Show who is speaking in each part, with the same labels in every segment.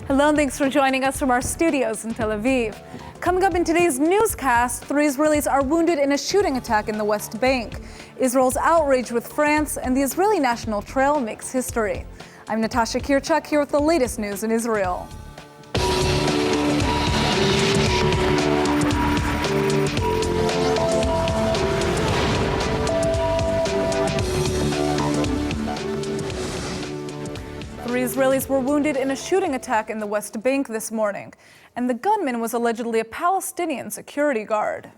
Speaker 1: Hello and thanks for joining us from our studios in Tel Aviv. Coming up in today's newscast, 3 Israelis are wounded in a shooting attack in the West Bank. Israel's outrage with France and the Israeli National Trail makes history. I'm Natasha Kirchuk here with the latest news in Israel. Three Israelis were wounded in a shooting attack in the West Bank this morning, and the gunman was allegedly a Palestinian security guard.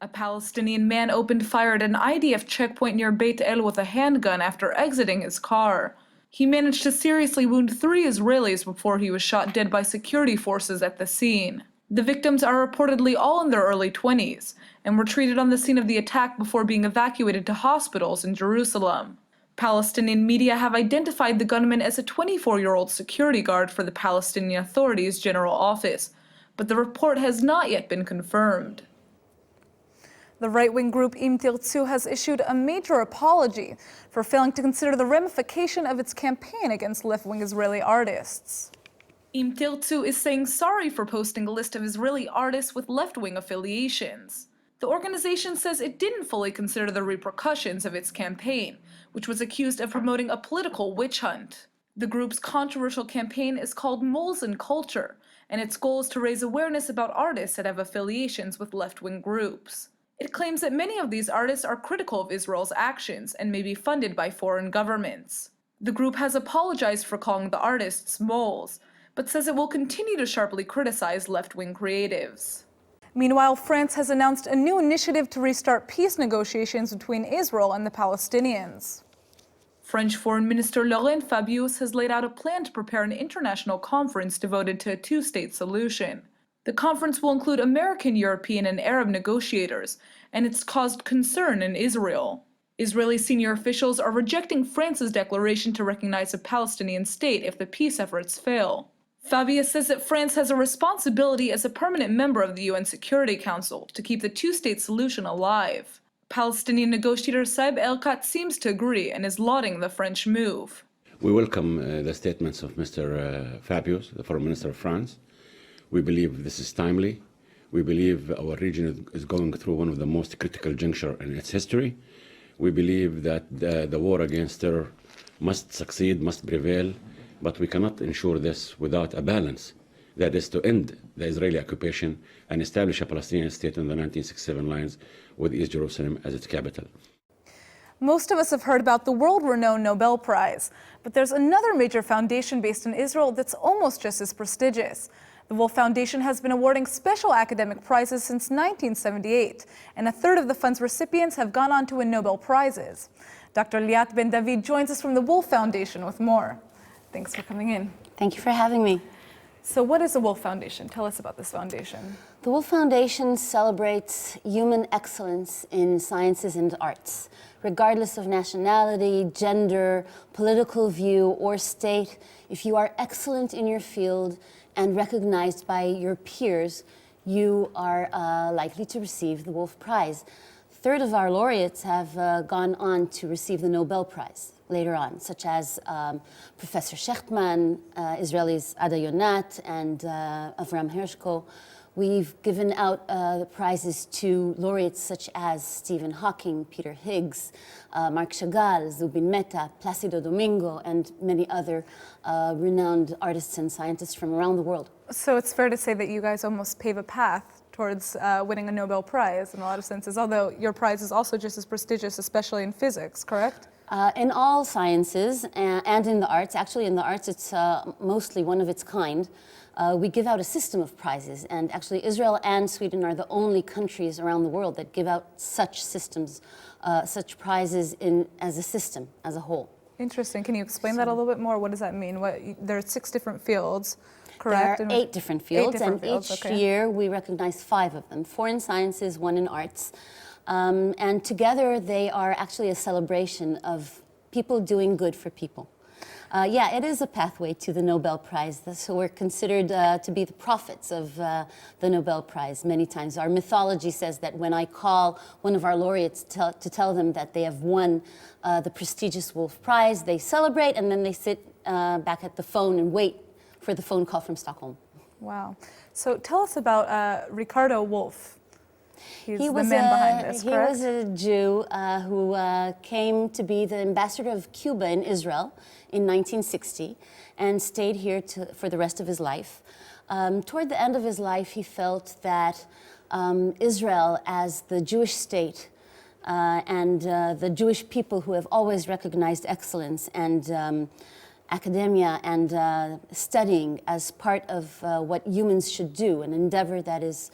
Speaker 1: A Palestinian man opened fire at an IDF checkpoint near Beit El with a handgun after exiting his car. He managed to seriously wound 3 Israelis before he was shot dead by security forces at the scene. The victims are reportedly all in their early 20s and were treated on the scene of the attack before being evacuated to hospitals in Jerusalem. Palestinian media have identified the gunman as a 24-year-old security guard for the Palestinian Authority's general office, but the report has not yet been confirmed. The right-wing group Im Tirtzu has issued a major apology for failing to consider the ramification of its campaign against left-wing Israeli artists. Im Tirtzu is saying sorry for posting a list of Israeli artists with left-wing affiliations. The organization says it didn't fully consider the repercussions of its campaign, which was accused of promoting a political witch hunt. The group's controversial campaign is called Moles in Culture, and its goal is to raise awareness about artists that have affiliations with left-wing groups. It claims that many of these artists are critical of Israel's actions and may be funded by foreign governments. The group has apologized for calling the artists moles, but says it will continue to sharply criticize left-wing creatives. Meanwhile, France has announced a new initiative to restart peace negotiations between Israel and the Palestinians. French Foreign Minister Laurent Fabius has laid out a plan to prepare an international conference devoted to a two-state solution. The conference will include American, European, and Arab negotiators, and it's caused concern in Israel. Israeli senior officials are rejecting France's declaration to recognize a Palestinian state if the peace efforts fail. Fabius says that France has a responsibility as a permanent member of the UN Security Council to keep the two-state solution alive. Palestinian negotiator Saeb Erekat seems to agree and is lauding the French move.
Speaker 2: We welcome the statements of Mr. Fabius, the Foreign Minister of France. We believe this is timely. We believe our region is going through one of the most critical juncture in its history. We believe that the war against terror must succeed, must prevail, but we cannot ensure this without a balance, that is to end the Israeli occupation and establish a Palestinian state on the 1967 lines with East Jerusalem as its capital.
Speaker 1: Most of us have heard about the world-renowned Nobel Prize, but there's another major foundation based in Israel that's almost just as prestigious. The Wolf Foundation has been awarding special academic prizes since 1978, and a third of the fund's recipients have gone on to win Nobel Prizes. Dr. Liat Ben David joins us from the Wolf Foundation with more. Thanks for coming in.
Speaker 3: Thank you for having me.
Speaker 1: So what is the Wolf Foundation? Tell us about this foundation.
Speaker 3: The Wolf Foundation celebrates human excellence in sciences and arts, regardless of nationality, gender, political view, or state. If you are excellent in your field and recognized by your peers, you are likely to receive the Wolf Prize. A third of our laureates have gone on to receive the Nobel Prize later on, such as Professor Shechtman, Israelis Ada Yonat, and Avram Hershko. We've given out the prizes to laureates such as Stephen Hawking, Peter Higgs, Marc Chagall, Zubin Mehta, Placido Domingo, and many other renowned artists and scientists from around the world.
Speaker 1: So it's fair to say that you guys almost pave a path towards winning a Nobel Prize in a lot of senses, although your prize is also just as prestigious, especially in physics, correct?
Speaker 3: In all sciences and in the arts. Actually, in the arts, it's mostly one of its kind. We give out a system of prizes, and actually Israel and Sweden are the only countries around the world that give out such systems, such prizes as a system, as a whole.
Speaker 1: Interesting. Can you explain that a little bit more? What does that mean? There are 6 different fields, correct?
Speaker 3: There are 8 different fields, and each year we recognize 5 of them, 4 in sciences, 1 in arts. And together they are actually a celebration of people doing good for people. Yeah, it is a pathway to the Nobel Prize. So we're considered to be the prophets of the Nobel Prize many times. Our mythology says that when I call one of our laureates to tell them that they have won the prestigious Wolf Prize, they celebrate and then they sit back at the phone and wait for the phone call from Stockholm.
Speaker 1: Wow. So tell us about Ricardo Wolff. He's
Speaker 3: He
Speaker 1: the
Speaker 3: was
Speaker 1: man behind this, correct?
Speaker 3: He was a Jew who came to be the ambassador of Cuba in Israel in 1960 and stayed here for the rest of his life. Toward the end of his life, he felt that Israel as the Jewish state and the Jewish people who have always recognized excellence and academia and studying as part of what humans should do, an endeavor that is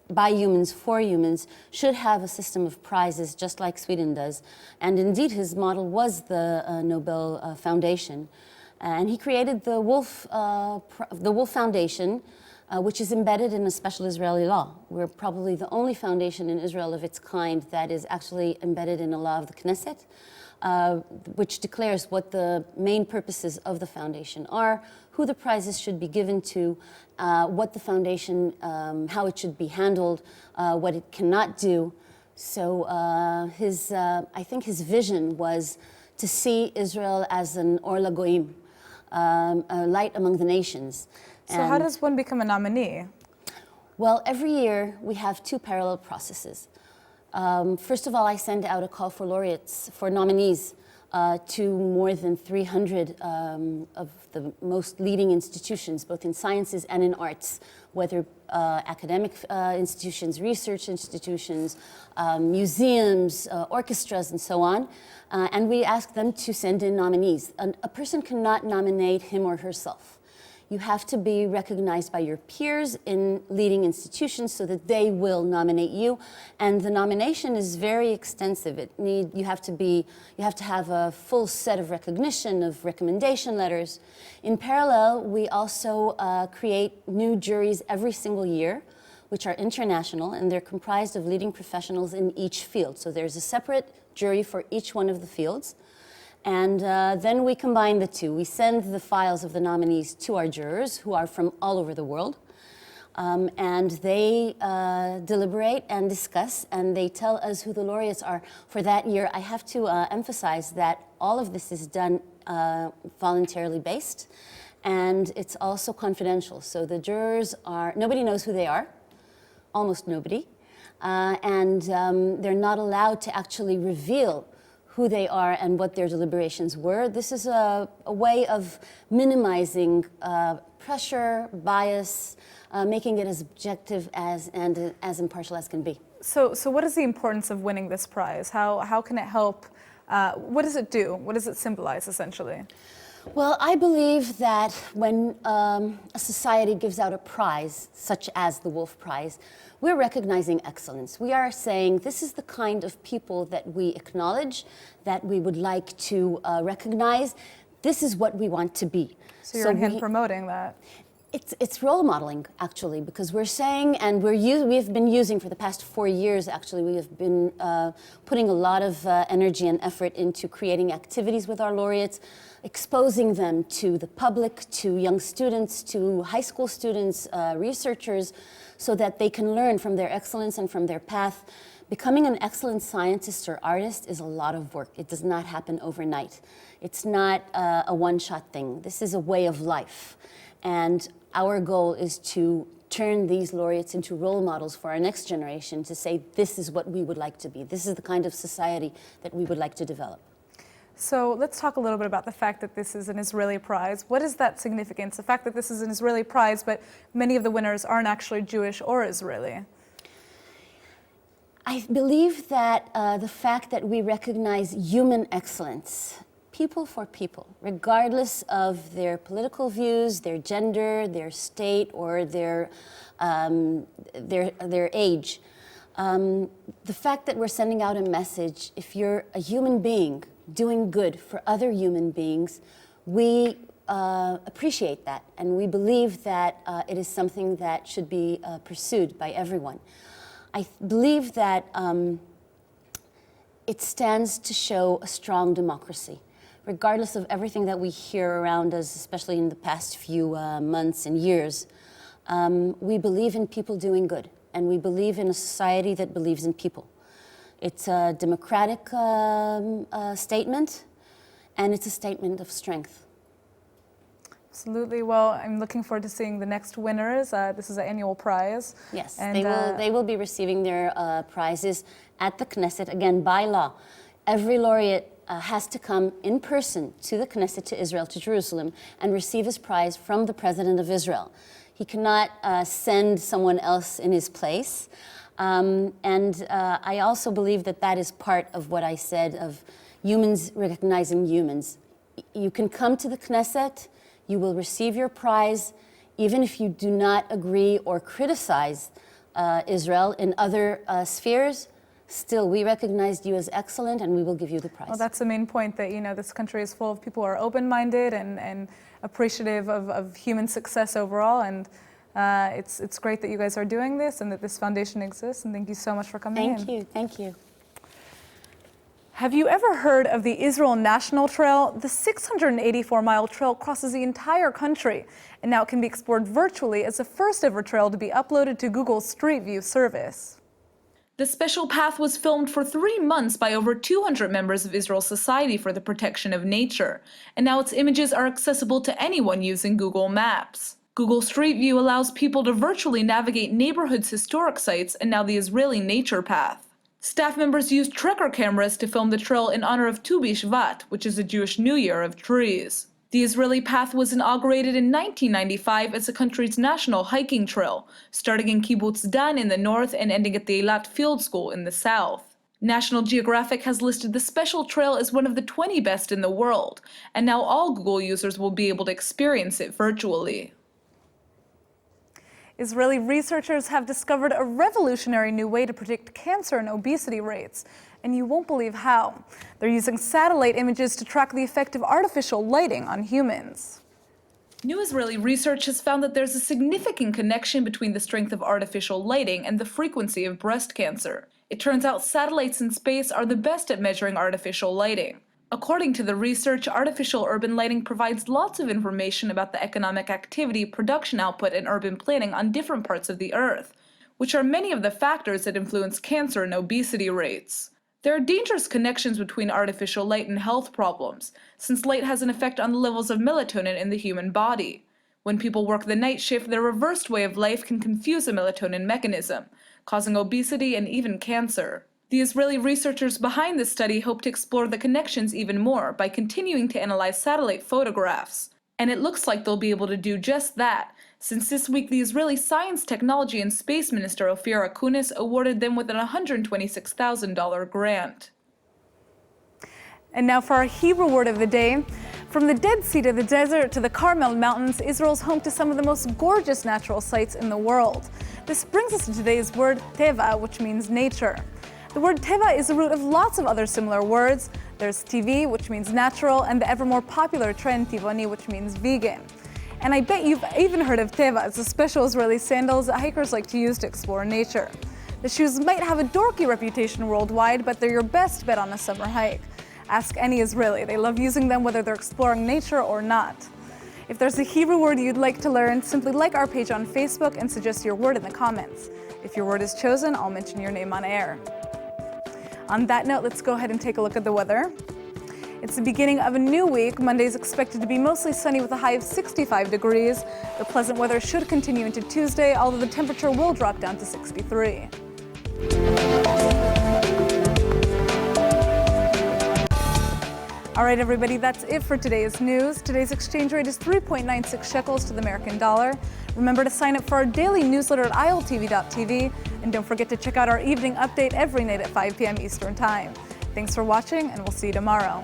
Speaker 3: by humans, for humans, should have a system of prizes just like Sweden does. And indeed, his model was the Nobel Foundation. And he created the Wolff Foundation, which is embedded in a special Israeli law. We're probably the only foundation in Israel of its kind that is actually embedded in a law of the Knesset, which declares what the main purposes of the foundation are, who the prizes should be given to, what the foundation, how it should be handled, what it cannot do. So I think his vision was to see Israel as an Or LaGoim, a light among the nations.
Speaker 1: So how does one become a nominee?
Speaker 3: Well, every year we have two parallel processes. First of all, I send out a call for laureates, for nominees, to more than 300 of the most leading institutions, both in sciences and in arts, whether academic institutions, research institutions, museums, orchestras, and so on. And we ask them to send in nominees. A person cannot nominate him or herself. You have to be recognized by your peers in leading institutions so that they will nominate you. And the nomination is very extensive. You have to have a full set of recognition, of recommendation letters. In parallel, we also create new juries every single year, which are international, and they're comprised of leading professionals in each field. So there's a separate jury for each one of the fields. And then we combine the two. We send the files of the nominees to our jurors, who are from all over the world. And they deliberate and discuss, and they tell us who the laureates are for that year. I have to emphasize that all of this is done voluntarily based, and it's also confidential. So the jurors nobody knows who they are, almost nobody. And they're not allowed to actually reveal who they are and what their deliberations were. This is a way of minimizing pressure, bias, making it as objective and as impartial as can be.
Speaker 1: So what is the importance of winning this prize? How can it help? What does it do? What does it symbolize, essentially?
Speaker 3: Well, I believe that when a society gives out a prize, such as the Wolff Prize, we're recognizing excellence. We are saying this is the kind of people that we acknowledge, that we would like to recognize. This is what we want to be.
Speaker 1: So you're promoting that.
Speaker 3: It's role modeling, actually, because we're saying, and we've been using for the past 4 years, actually, we have been putting a lot of energy and effort into creating activities with our laureates, exposing them to the public, to young students, to high school students, researchers, so that they can learn from their excellence and from their path. Becoming an excellent scientist or artist is a lot of work. It does not happen overnight. It's not a one-shot thing. This is a way of life. And our goal is to turn these laureates into role models for our next generation, to say this is what we would like to be. This is the kind of society that we would like to develop.
Speaker 1: So let's talk a little bit about the fact that this is an Israeli prize. What is that significance? The fact that this is an Israeli prize, but many of the winners aren't actually Jewish or Israeli.
Speaker 3: I believe that the fact that we recognize human excellence, people for people, regardless of their political views, their gender, their state, or their age. The fact that we're sending out a message, if you're a human being doing good for other human beings, we appreciate that, and we believe that it is something that should be pursued by everyone. I believe that it stands to show a strong democracy. Regardless of everything that we hear around us, especially in the past few months and years, we believe in people doing good, and we believe in a society that believes in people. It's a democratic statement, and it's a statement of strength.
Speaker 1: Absolutely. Well, I'm looking forward to seeing the next winners. This is an annual prize.
Speaker 3: Yes,
Speaker 1: and,
Speaker 3: they will be receiving their prizes at the Knesset, again, by law. Every laureate has to come in person to the Knesset, to Israel, to Jerusalem, and receive his prize from the President of Israel. He cannot send someone else in his place. I also believe that that is part of what I said of humans recognizing humans. You can come to the Knesset, you will receive your prize, even if you do not agree or criticize Israel in other spheres. Still, we recognized you as excellent, and we will give you the prize.
Speaker 1: Well, that's the main point, that, you know, this country is full of people who are open-minded and appreciative of human success overall. And it's great that you guys are doing this and that this foundation exists. And thank you so much for coming in.
Speaker 3: Thank you. Thank you.
Speaker 1: Have you ever heard of the Israel National Trail? The 684-mile trail crosses the entire country, and now it can be explored virtually as the first ever trail to be uploaded to Google's Street View service. The special path was filmed for 3 months by over 200 members of Israel's Society for the Protection of Nature, and now its images are accessible to anyone using Google Maps. Google Street View allows people to virtually navigate neighborhoods' historic sites and now the Israeli Nature Path. Staff members used tracker cameras to film the trail in honor of Tu B'Shvat, which is the Jewish New Year of trees. The Israeli path was inaugurated in 1995 as the country's national hiking trail, starting in Kibbutz Dan in the north and ending at the Eilat Field School in the south. National Geographic has listed the special trail as one of the 20 best in the world, and now all Google users will be able to experience it virtually. Israeli researchers have discovered a revolutionary new way to predict cancer and obesity rates, and you won't believe how. They're using satellite images to track the effect of artificial lighting on humans. New Israeli research has found that there's a significant connection between the strength of artificial lighting and the frequency of breast cancer. It turns out satellites in space are the best at measuring artificial lighting. According to the research, artificial urban lighting provides lots of information about the economic activity, production output, and urban planning on different parts of the Earth, which are many of the factors that influence cancer and obesity rates. There are dangerous connections between artificial light and health problems, since light has an effect on the levels of melatonin in the human body. When people work the night shift, their reversed way of life can confuse the melatonin mechanism, causing obesity and even cancer. The Israeli researchers behind this study hope to explore the connections even more by continuing to analyze satellite photographs. And it looks like they'll be able to do just that, since this week the Israeli Science, Technology and Space Minister Ophir Akunis awarded them with an $126,000 grant. And now for our Hebrew word of the day. From the Dead Sea to the desert to the Carmel Mountains, Israel's home to some of the most gorgeous natural sights in the world. This brings us to today's word, teva, which means nature. The word teva is the root of lots of other similar words. There's TV, which means natural, and the ever more popular trend tivoni, which means vegan. And I bet you've even heard of teva. It's the special Israeli sandals that hikers like to use to explore nature. The shoes might have a dorky reputation worldwide, but they're your best bet on a summer hike. Ask any Israeli. They love using them whether they're exploring nature or not. If there's a Hebrew word you'd like to learn, simply like our page on Facebook and suggest your word in the comments. If your word is chosen, I'll mention your name on air. On that note, let's go ahead and take a look at the weather. It's the beginning of a new week. Monday is expected to be mostly sunny with a high of 65 degrees. The pleasant weather should continue into Tuesday, although the temperature will drop down to 63. All right, everybody, that's it for today's news. Today's exchange rate is 3.96 shekels to the American dollar. Remember to sign up for our daily newsletter at ILTV.tv. And don't forget to check out our evening update every night at 5 p.m. Eastern Time. Thanks for watching, and we'll see you tomorrow.